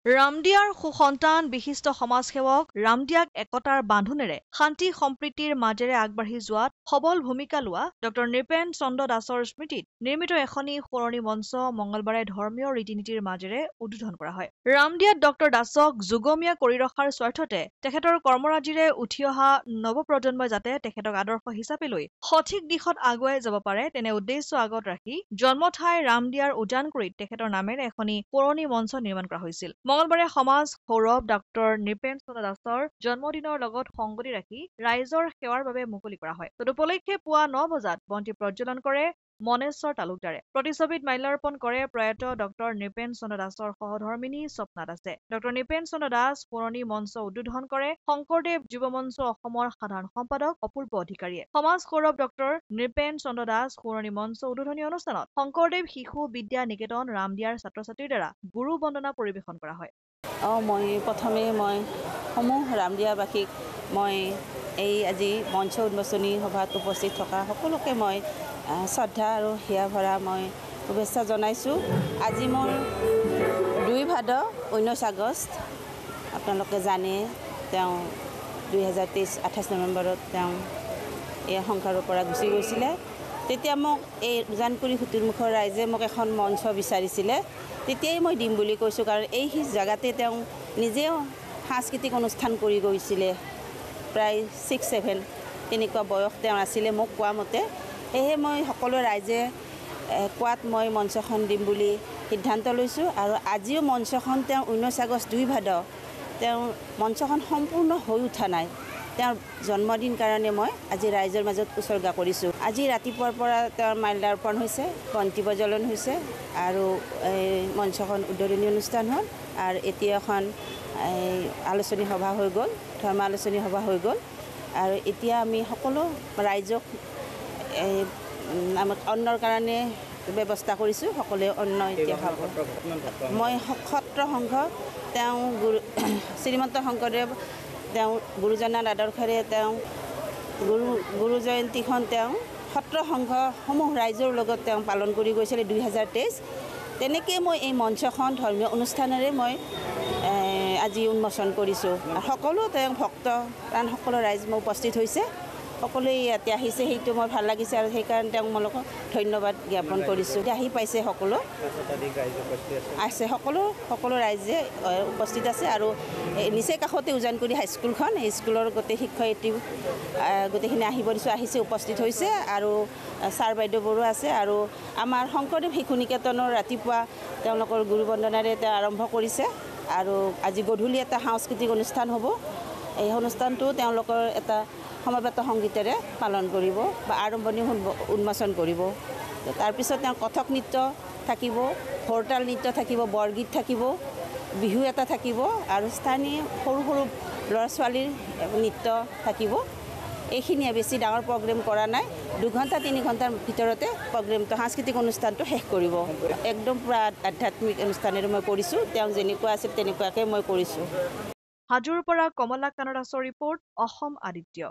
ৰামদিয়াৰ সুসন্তান বিশিষ্ট সমাজসেৱক ৰামদিয়াক একতাৰ বান্ধোনেৰে শান্তি সম্প্ৰীতিৰ মাজেৰে আগবাঢ়ি যোৱাত সবল ভূমিকা লোৱা ড নৃপেন চন্দ্ৰ দাসৰ স্মৃতিত নিৰ্মিত এখনি সোঁৱৰণী মঞ্চ মঙলবাৰে ধৰ্মীয় ৰীতি-নীতিৰ মাজেৰে উদ্বোধন কৰা হয়। ৰামদিয়াত ড দাসক যুগমীয়া কৰি ৰখাৰ স্বাৰ্থতে তেখেতৰ কৰ্মৰাজিৰে উঠি অহা নৱপ্ৰজন্মই যাতে তেখেতক আদৰ্শ হিচাপে লৈ সঠিক দিশত আগুৱাই যাব পাৰে তেনে উদ্দেশ্য আগত ৰাখি জন্মঠাই ৰামদিয়াৰ উজানকুৰিত তেখেতৰ নামেৰে এখনি সোঁৱৰণী মঞ্চ নিৰ্মাণ কৰা হৈছিল। মঙলবাৰে সমাজ সৌৰভ ড নৃপেন চন্দ্ৰ দাসৰ জন্মদিনৰ লগত সংগতি ৰাখি ৰাইজৰ সেৱাৰ বাবে মুকলি কৰা হয়। তদুপলক্ষে পুৱা ৯ বজাত বন্তি প্ৰজ্বলন কৰে মনেশ্বৰ তালুকদাৰে। প্ৰতিছবিত মাল্যাৰ্পণ কৰে প্ৰয়াত ড নৃপেন চন্দ্ৰ দাসৰ সহধৰ্মিনী স্বপ্না দাসে। ড নৃপেন চন্দ্ৰ দাস সোঁৱৰণী মঞ্চ উদ্বোধন কৰে শংকৰদেৱ যুৱ মঞ্চ অসমৰ সাধাৰণ সম্পাদক অপূৰ্ব অধিকাৰীয়ে। সমাজ সৌৰভ ড নৃপেন চন্দ্ৰ দাস সোঁৱৰণী মঞ্চ উদ্বোধনী অনুষ্ঠানত শংকৰদেৱ শিশু বিদ্যা নিকেতন ৰামদিয়াৰ ছাত্ৰ-ছাত্ৰীৰ দ্বাৰা গুৰু বন্দনা পৰিৱেশন কৰা হয়। মই প্ৰথমে সমূহ ৰামদিয়াবাসীক মই এই আজি মঞ্চ উন্মোচনী সভাত উপস্থিত থকা সকলোকে মই শ্ৰদ্ধা আৰু হিয়া ভৰা মই শুভেচ্ছা জনাইছোঁ। আজি মোৰ 2 ভাদ 19 আগষ্ট আপোনালোকে জানে তেওঁ 2023 28 নৱেম্বৰত তেওঁ এই সংসাৰৰ পৰা গুচি গৈছিলে। তেতিয়া মোক এই উজানকুৰি সুতুলমুখৰ ৰাইজে মোক এখন মঞ্চ বিচাৰিছিলে। তেতিয়াই মই দিম বুলি কৈছোঁ, কাৰণ এই জেগাতে তেওঁ নিজেও সাংস্কৃতিক অনুষ্ঠান কৰি গৈছিলে। প্ৰায় 6-7 তেনেকুৱা বয়স তেওঁ আছিলে মোক কোৱা মতে। সেয়েহে মই সকলো ৰাইজে কোৱাত মই মঞ্চখন দিম বুলি সিদ্ধান্ত লৈছোঁ। আৰু আজিও মঞ্চখন তেওঁ 19 আগষ্ট 2 ভাদ তেওঁ মঞ্চখন সম্পূৰ্ণ হৈ উঠা নাই। তেওঁৰ জন্মদিন কাৰণে মই আজি ৰাইজৰ মাজত উচৰ্গা কৰিছোঁ। আজি ৰাতিপুৱাৰ পৰা তেওঁৰ মাল্যাৰ্পণ হৈছে, বন্তি প্ৰজ্বলন হৈছে আৰু এই মঞ্চখন উদ্বোধনী অনুষ্ঠান হ'ল। আৰু এতিয়া এখন আলোচনী সভা হৈ গ'ল, ধৰ্ম আলোচনী সভা হৈ গ'ল। আৰু এতিয়া আমি সকলো ৰাইজক অন্নৰ কাৰণে ব্যৱস্থা কৰিছোঁ। সকলোৱে অন্ন এতিয়া খাব। মই সত্ৰ সংঘ তেওঁ শ্ৰীমন্ত শংকৰদেৱ তেওঁ গুৰুজনাৰ আদৰ্শৰে তেওঁ গুৰু জয়ন্তীখন তেওঁ সত্ৰ সংঘসমূহ ৰাইজৰ লগত তেওঁ পালন কৰি গৈছিলে 2023। তেনেকৈ মই এই মঞ্চখন ধৰ্মীয় অনুষ্ঠানেৰে মই আজি উন্মোচন কৰিছোঁ। সকলো তেওঁ ভক্ত প্ৰাণ সকলো ৰাইজ মই উপস্থিত হৈছে, সকলোৱে ইয়াতে আহিছে, সেইটো মোৰ ভাল লাগিছে আৰু সেইকাৰণে তেওঁক মই ধন্যবাদ জ্ঞাপন কৰিছোঁ। আহি পাইছে সকলো আছে, সকলো ৰাইজে উপস্থিত আছে। আৰু নিচে কাষতে উজানকুৰি হাইস্কুলখন, এই স্কুলৰ গোটেই শিক্ষয়িত্ৰী গোটেইখিনি আহিব দিছোঁ, আহিছে, উপস্থিত হৈছে। আৰু ছাৰ বাইদেউবোৰো আছে। আৰু আমাৰ শংকৰদেৱ শিশু নিকেতনৰ ৰাতিপুৱা তেওঁলোকৰ গুৰু বন্দনাৰে তেওঁ আৰম্ভ কৰিছে। আৰু আজি গধূলি এটা সাংস্কৃতিক অনুষ্ঠান হ'ব। এই অনুষ্ঠানটো তেওঁলোকৰ এটা সমবেত সংগীতেৰে পালন কৰিব বা আৰম্ভণি উন্মোচন কৰিব। তাৰপিছত তেওঁ কথক নৃত্য থাকিব, ভৰতাল নৃত্য থাকিব, বৰগীত থাকিব, বিহু এটা থাকিব আৰু স্থানীয় সৰু সৰু ল'ৰা ছোৱালীৰ নৃত্য থাকিব। এইখিনিয়ে, বেছি ডাঙৰ প্ৰগ্ৰেম কৰা নাই। 2 ঘণ্টা 3 ঘণ্টাৰ ভিতৰতে প্ৰগ্ৰেমটো সাংস্কৃতিক অনুষ্ঠানটো শেষ কৰিব। একদম পূৰা আধ্যাত্মিক অনুষ্ঠানেৰে মই কৰিছোঁ। তেওঁ যেনেকুৱা আছিল তেনেকুৱাকৈ মই কৰিছোঁ। হাজোৰ পৰা কমলা কানদাসৰ ৰিপৰ্ট, অসম আদিত্য।